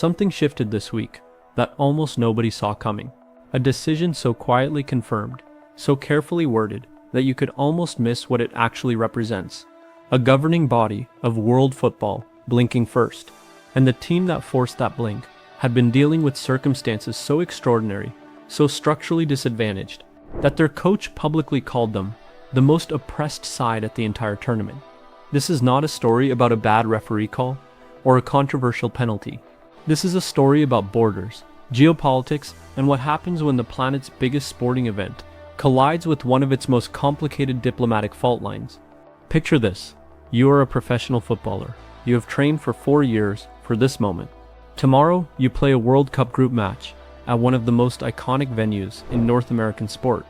something shifted this week that almost nobody saw coming. A decision so quietly confirmed, so carefully worded, that you could almost miss what it actually represents. A governing body of world football blinking first. And the team that forced that blink had been dealing with circumstances so extraordinary, so structurally disadvantaged, that their coach publicly called them the most oppressed side at the entire tournament. This is not a story about a bad referee call or a controversial penalty. This is a story about borders, geopolitics, and what happens when the planet's biggest sporting event collides with one of its most complicated diplomatic fault lines. Picture this. You are a professional footballer. You have trained for 4 years for this moment. Tomorrow, you play a World Cup group match at one of the most iconic venues in North American sport.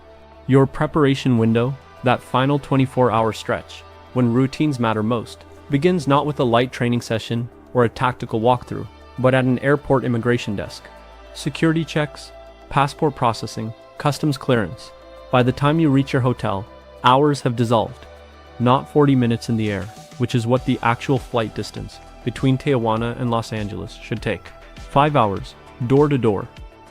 Your preparation window, that final 24-hour stretch, when routines matter most, begins not with a light training session or a tactical walkthrough, but at an airport immigration desk. Security checks, passport processing, customs clearance. By the time you reach your hotel, hours have dissolved. Not 40 minutes in the air, which is what the actual flight distance between Tijuana and Los Angeles should take. 5 hours, door to door.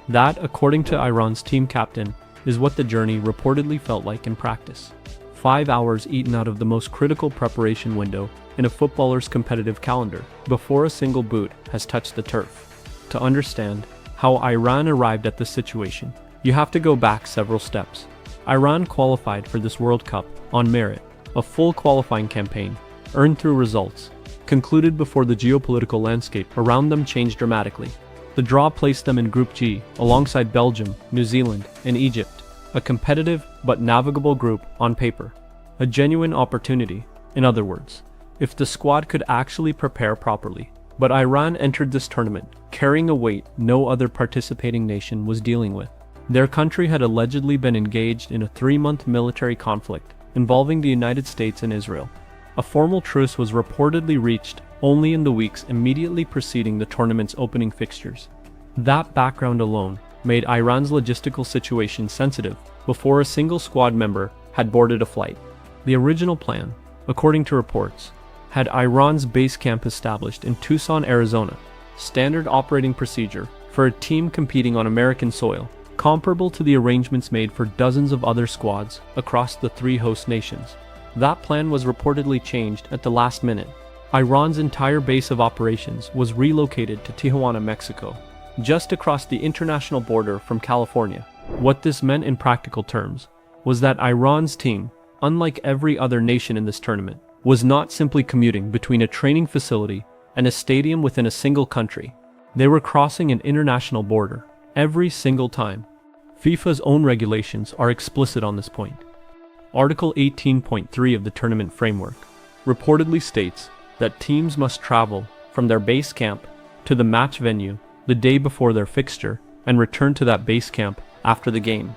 That, according to Iran's team captain, is what the journey reportedly felt like in practice. 5 hours eaten out of the most critical preparation window in a footballer's competitive calendar, before a single boot has touched the turf. To understand how Iran arrived at this situation, you have to go back several steps. Iran qualified for this World Cup on merit, a full qualifying campaign, earned through results, concluded before the geopolitical landscape around them changed dramatically. The draw placed them in Group G alongside Belgium, New Zealand, and Egypt, a competitive but navigable group on paper. A genuine opportunity, in other words, if the squad could actually prepare properly. But Iran entered this tournament carrying a weight no other participating nation was dealing with. Their country had allegedly been engaged in a 3-month military conflict involving the United States and Israel. A formal truce was reportedly reached only in the weeks immediately preceding the tournament's opening fixtures. That background alone made Iran's logistical situation sensitive before a single squad member had boarded a flight. The original plan, according to reports, had Iran's base camp established in Tucson, Arizona, standard operating procedure for a team competing on American soil, comparable to the arrangements made for dozens of other squads across the 3 host nations. That plan was reportedly changed at the last minute. Iran's entire base of operations was relocated to Tijuana, Mexico, just across the international border from California. What this meant in practical terms was that Iran's team, unlike every other nation in this tournament, was not simply commuting between a training facility and a stadium within a single country. They were crossing an international border every single time. FIFA's own regulations are explicit on this point. Article 18.3 of the tournament framework reportedly states that teams must travel from their base camp to the match venue the day before their fixture and return to that base camp after the game.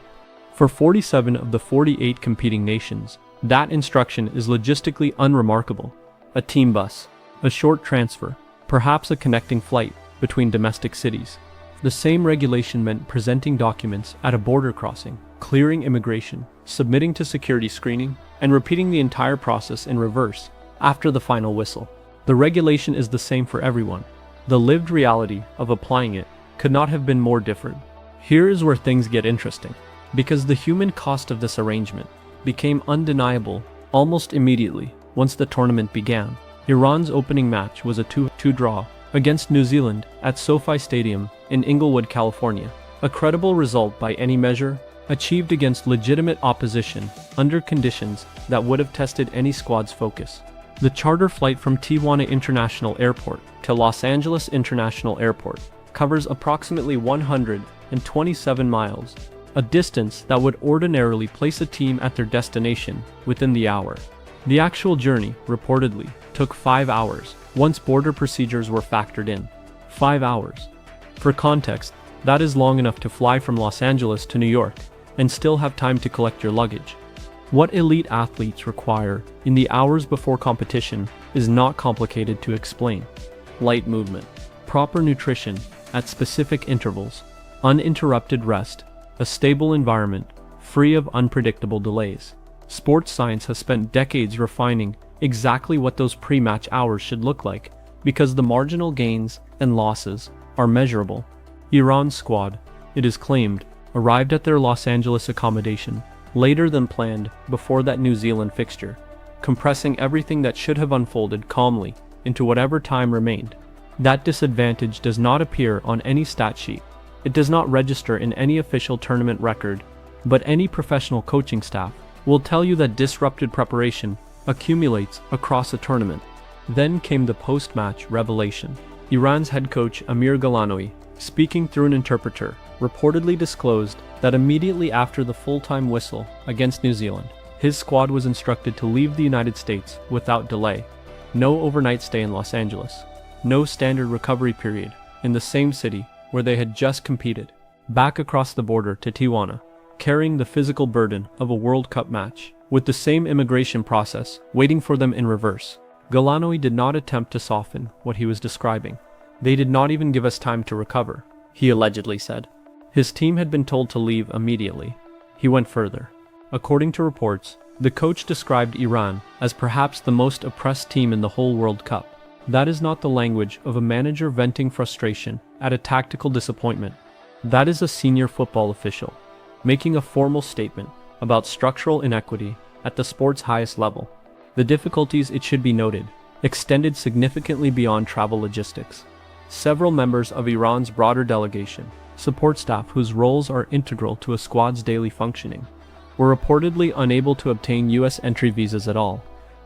For 47 of the 48 competing nations, that instruction is logistically unremarkable. A team bus, a short transfer, perhaps a connecting flight between domestic cities. The same regulation meant presenting documents at a border crossing, clearing immigration, submitting to security screening, and repeating the entire process in reverse after the final whistle. The regulation is the same for everyone. The lived reality of applying it could not have been more different. Here is where things get interesting, because the human cost of this arrangement became undeniable almost immediately once the tournament began. Iran's opening match was a 2-2 draw against New Zealand at SoFi Stadium in Inglewood, California. A credible result by any measure, achieved against legitimate opposition under conditions that would have tested any squad's focus. The charter flight from Tijuana International Airport to Los Angeles International Airport covers approximately 127 miles, a distance that would ordinarily place a team at their destination within the hour. The actual journey, reportedly, took 5 hours, once border procedures were factored in. 5 hours. For context, that is long enough to fly from Los Angeles to New York and still have time to collect your luggage. What elite athletes require in the hours before competition is not complicated to explain. Light movement, proper nutrition at specific intervals, uninterrupted rest, a stable environment, free of unpredictable delays. Sports science has spent decades refining exactly what those pre-match hours should look like, because the marginal gains and losses are measurable. Iran's squad, it is claimed, arrived at their Los Angeles accommodation later than planned before that New Zealand fixture, compressing everything that should have unfolded calmly into whatever time remained. That disadvantage does not appear on any stat sheet. It does not register in any official tournament record, but any professional coaching staff will tell you that disrupted preparation accumulates across a tournament. Then came the post-match revelation. Iran's head coach Amir Galanoui, speaking through an interpreter, reportedly disclosed that immediately after the full-time whistle against New Zealand, his squad was instructed to leave the United States without delay. No overnight stay in Los Angeles. No standard recovery period in the same city where they had just competed. Back across the border to Tijuana, carrying the physical burden of a World Cup match, with the same immigration process waiting for them in reverse. Galanoui did not attempt to soften what he was describing. They did not even give us time to recover, he allegedly said. His team had been told to leave immediately. He went further. According to reports, the coach described Iran as perhaps the most oppressed team in the whole World Cup. That is not the language of a manager venting frustration at a tactical disappointment. That is a senior football official, making a formal statement about structural inequity at the sport's highest level. The difficulties, it should be noted, extended significantly beyond travel logistics. Several members of Iran's broader delegation, support staff whose roles are integral to a squad's daily functioning, were reportedly unable to obtain U.S. entry visas at all,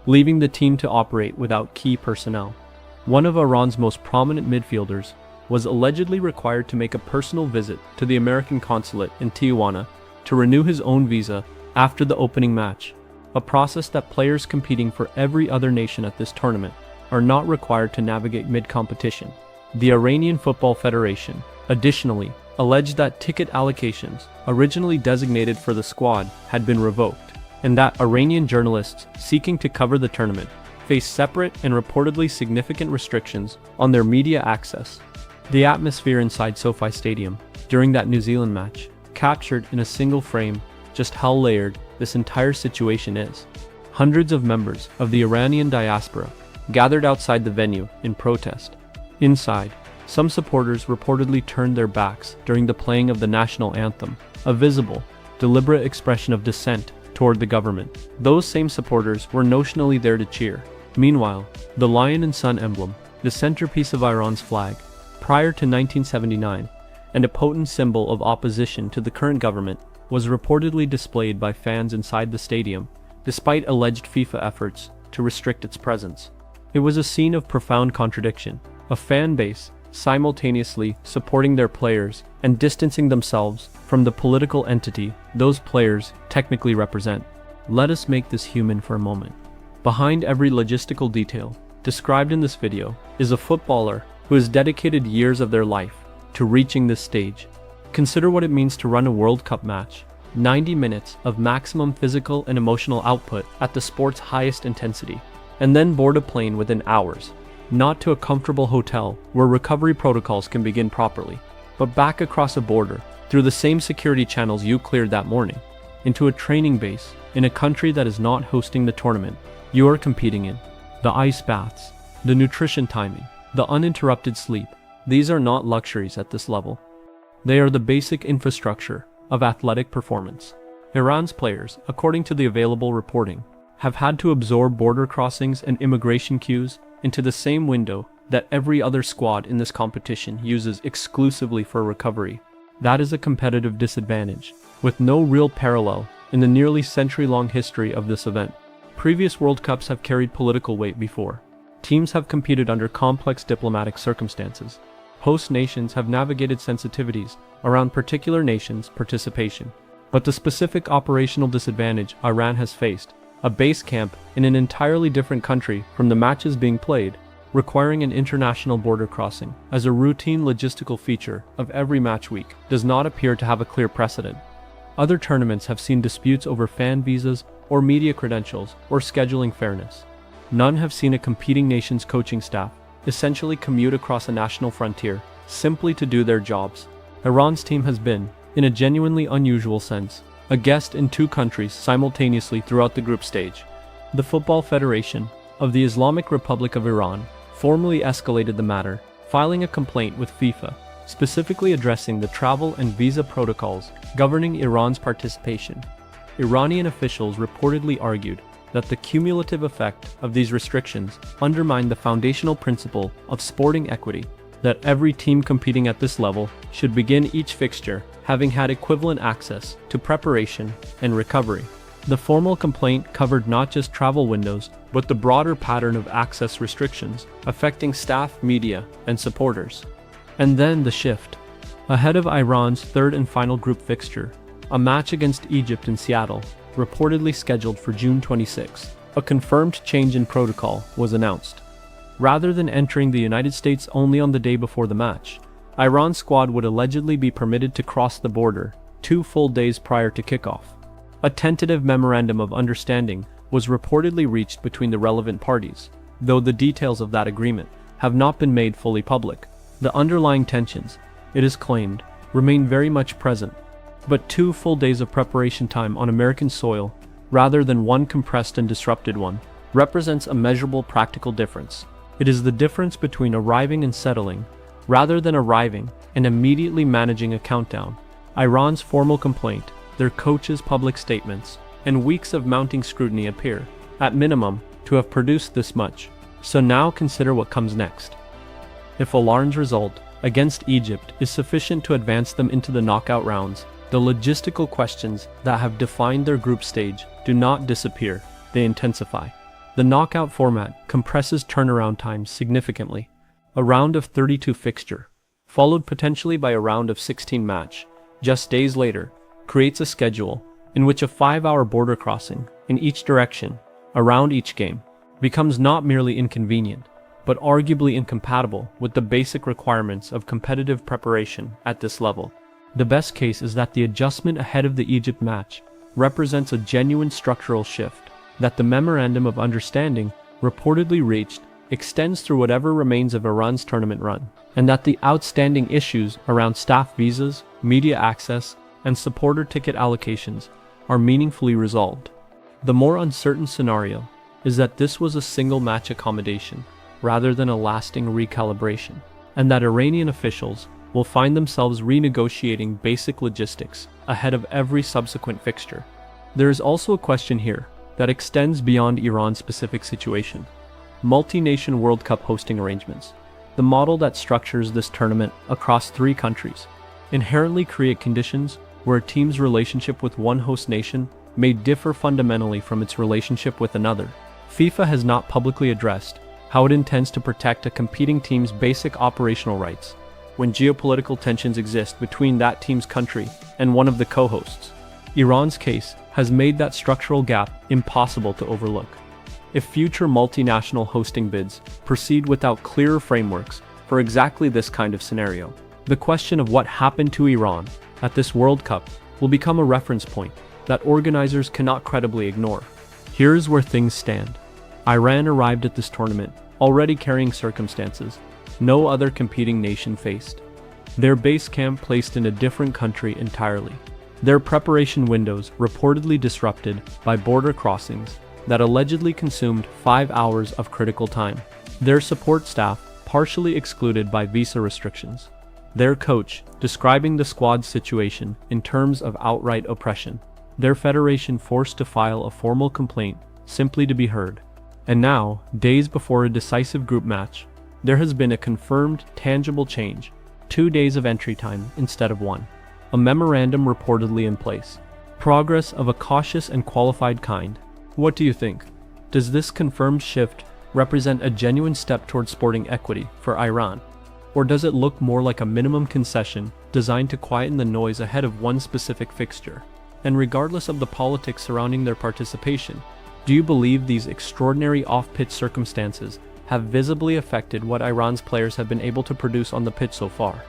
leaving the team to operate without key personnel. One of Iran's most prominent midfielders was allegedly required to make a personal visit to the American consulate in Tijuana to renew his own visa after the opening match, a process that players competing for every other nation at this tournament are not required to navigate mid-competition. The Iranian Football Federation, additionally, alleged that ticket allocations originally designated for the squad had been revoked, and that Iranian journalists seeking to cover the tournament faced separate and reportedly significant restrictions on their media access. The atmosphere inside SoFi Stadium during that New Zealand match captured in a single frame just how layered this entire situation is. Hundreds of members of the Iranian diaspora gathered outside the venue in protest. Inside, some supporters reportedly turned their backs during the playing of the national anthem, a visible, deliberate expression of dissent toward the government. Those same supporters were notionally there to cheer. Meanwhile, the lion and sun emblem, the centerpiece of Iran's flag, prior to 1979, and a potent symbol of opposition to the current government, was reportedly displayed by fans inside the stadium, despite alleged FIFA efforts to restrict its presence. It was a scene of profound contradiction, a fan base simultaneously supporting their players and distancing themselves from the political entity those players technically represent. Let us make this human for a moment. Behind every logistical detail described in this video is a footballer who has dedicated years of their life to reaching this stage. Consider what it means to run a World Cup match, 90 minutes of maximum physical and emotional output at the sport's highest intensity, and then board a plane within hours, not to a comfortable hotel where recovery protocols can begin properly, but back across a border through the same security channels you cleared that morning, into a training base in a country that is not hosting the tournament you are competing in. The ice baths, the nutrition timing, the uninterrupted sleep, these are not luxuries at this level. They are the basic infrastructure of athletic performance. Iran's players, according to the available reporting, have had to absorb border crossings and immigration queues into the same window that every other squad in this competition uses exclusively for recovery. That is a competitive disadvantage, with no real parallel in the nearly century-long history of this event. Previous World Cups have carried political weight before. Teams have competed under complex diplomatic circumstances. Host nations have navigated sensitivities around particular nations' participation. But the specific operational disadvantage Iran has faced, a base camp in an entirely different country from the matches being played, requiring an international border crossing as a routine logistical feature of every match week, does not appear to have a clear precedent. Other tournaments have seen disputes over fan visas or media credentials or scheduling fairness. None have seen a competing nation's coaching staff essentially commute across a national frontier simply to do their jobs. Iran's team has been, in a genuinely unusual sense, a guest in two countries simultaneously throughout the group stage. The Football Federation of the Islamic Republic of Iran formally escalated the matter filing a complaint with FIFA, specifically addressing the travel and visa protocols governing Iran's participation. Iranian officials reportedly argued that the cumulative effect of these restrictions undermined the foundational principle of sporting equity, that every team competing at this level should begin each fixture having had equivalent access to preparation and recovery. The formal complaint covered not just travel windows, but the broader pattern of access restrictions affecting staff, media, and supporters. And then the shift. Ahead of Iran's third and final group fixture, a match against Egypt in Seattle, reportedly scheduled for June 26, a confirmed change in protocol was announced. Rather than entering the United States only on the day before the match, Iran's squad would allegedly be permitted to cross the border 2 full days prior to kickoff. A tentative memorandum of understanding was reportedly reached between the relevant parties, though the details of that agreement have not been made fully public. The underlying tensions, it is claimed, remain very much present, but 2 full days of preparation time on American soil, rather than one compressed and disrupted one, represents a measurable practical difference. It is the difference between arriving and settling, rather than arriving and immediately managing a countdown. Iran's formal complaint, their coach's public statements, and weeks of mounting scrutiny appear, at minimum, to have produced this much. So now consider what comes next. If Iran's result against Egypt is sufficient to advance them into the knockout rounds, the logistical questions that have defined their group stage do not disappear, they intensify. The knockout format compresses turnaround times significantly. A round of 32 fixture, followed potentially by a round of 16 match, just days later, creates a schedule in which a 5-hour border crossing in each direction, around each game, becomes not merely inconvenient, but arguably incompatible with the basic requirements of competitive preparation at this level. The best case is that the adjustment ahead of the Egypt match represents a genuine structural shift, that the Memorandum of Understanding reportedly reached extends through whatever remains of Iran's tournament run, and that the outstanding issues around staff visas, media access, and supporter ticket allocations are meaningfully resolved. The more uncertain scenario is that this was a single match accommodation, rather than a lasting recalibration, and that Iranian officials will find themselves renegotiating basic logistics ahead of every subsequent fixture. There is also a question here that extends beyond Iran's specific situation. Multi-nation World Cup hosting arrangements, the model that structures this tournament across 3 countries, inherently create conditions where a team's relationship with one host nation may differ fundamentally from its relationship with another. FIFA has not publicly addressed how it intends to protect a competing team's basic operational rights when geopolitical tensions exist between that team's country and one of the co-hosts. Iran's case has made that structural gap impossible to overlook. If future multinational hosting bids proceed without clearer frameworks for exactly this kind of scenario, the question of what happened to Iran at this World Cup will become a reference point that organizers cannot credibly ignore. Here's where things stand. Iran arrived at this tournament already carrying circumstances no other competing nation faced. Their base camp placed in a different country entirely. Their preparation windows reportedly disrupted by border crossings that allegedly consumed 5 hours of critical time. Their support staff partially excluded by visa restrictions. Their coach describing the squad's situation in terms of outright oppression. Their federation forced to file a formal complaint simply to be heard. And now, days before a decisive group match, there has been a confirmed, tangible change. 2 days of entry time instead of 1. A memorandum reportedly in place. Progress of a cautious and qualified kind. What do you think? Does this confirmed shift represent a genuine step towards sporting equity for Iran? Or does it look more like a minimum concession designed to quieten the noise ahead of one specific fixture? And regardless of the politics surrounding their participation, do you believe these extraordinary off-pitch circumstances have visibly affected what Iran's players have been able to produce on the pitch so far?